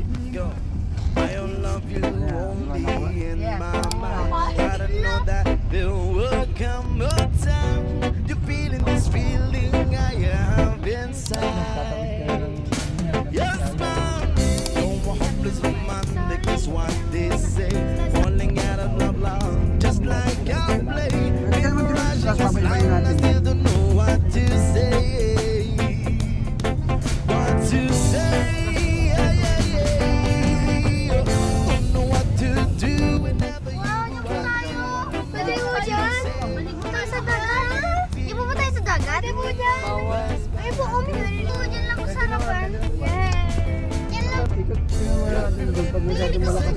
three, go. I'll love you only in my mind. Gotta know that there will come a time you're feeling this feeling I have inside. Yes, man. No more hopeless romantic is what they say. Falling out of love, just like I play. Memorizing this line, I still don't know what to say. What to say? Yeah, yeah, yeah. Don't know what to do whenever you are. Pwede mo dyan? Maligo tayo sa dagat? Di ba tayo sa dagat? Pwede mo dyan? Bawal. Ay po, maligo dyan lang sa harapan. Yeah. Yan lang. Ikot pag masyadong malakas.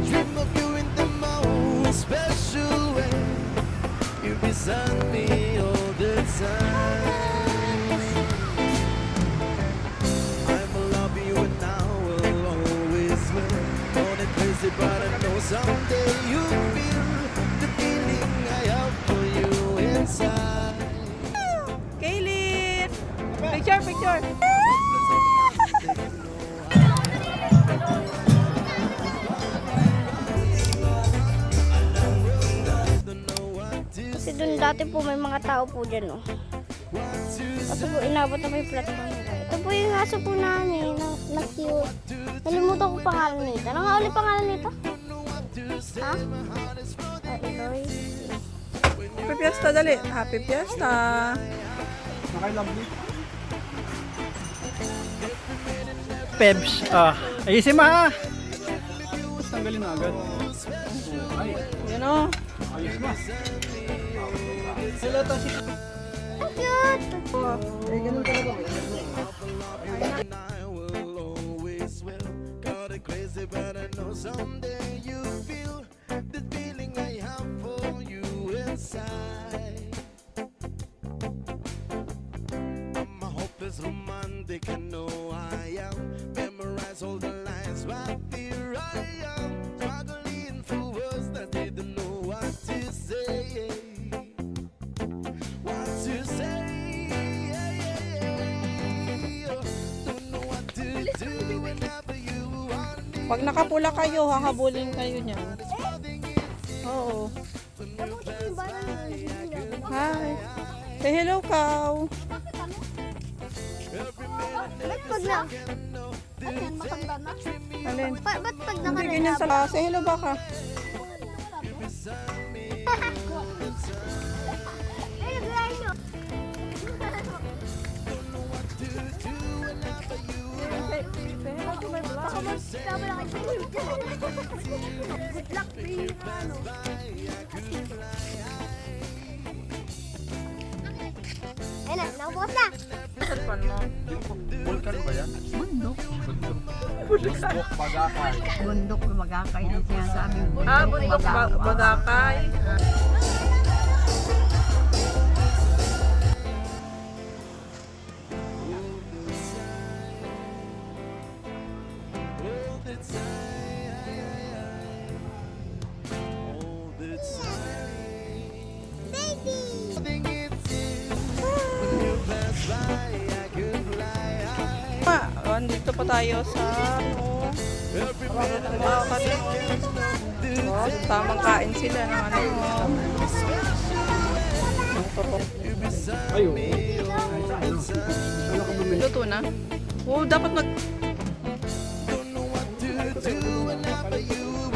Dream of you in the most special way. You beside me all the time. I will love you and I will always will. On it crazy, but I know someday you'll feel the feeling I have for you inside. Kaylin! Picture, picture! Kasi doon dati po may mga tao po dyan, oh. Kasi po inabot na po yung platform nila. Ito po yung aso po namin na cute. Nalimutan ko pangalan nito. Ano nga ulit pangalan nito? Ha? Eloy. Happy Fiesta, dali. Happy Fiesta. Nakailavely. Pebs. Ayusin mo ha. Tapos tanggalin na agad. Ay, Yan o. ayos na. Sila to si... Ang cute! Eh, ganun talaga. And I will always will. Call it crazy, but I know someday you feel the feeling I have for you inside. I'm a hopeless romantic, I know I am. Memorize all the lines right here I am. Struggling for words that they don't know what to say. What to say? Yeah, yeah, yeah. Don't know what to do whenever you want me. Pag nakapula kayo, hahabulin kayo niya. Oo. Hi. Say hello, Cow. Ba't pag na... Ayan, matanda na. Alin? Ba't pag Hindi nakanay ganyan sa... Say hello, baka. Ay, naglain nyo. Say hello to my vlog. Tama na kayo. Good luck, baby. Ayun na, nakubukas na. Cellphone mo. Vulkan ba yan? Bundok. Bundok, Bagakay. Bundok na magakay na sinasabi. Bundok Bagakay. All the time, all the time. Baby! Think it's you. When you pass by, I could fly high. Andito pa tayo sa... Every minute Mga kanin. Oh, tamang kain sila ng ano. Ng turok. Ay, oo. Ano ka bumili? Luto na. Oh, dapat nag... don't know what to do whenever you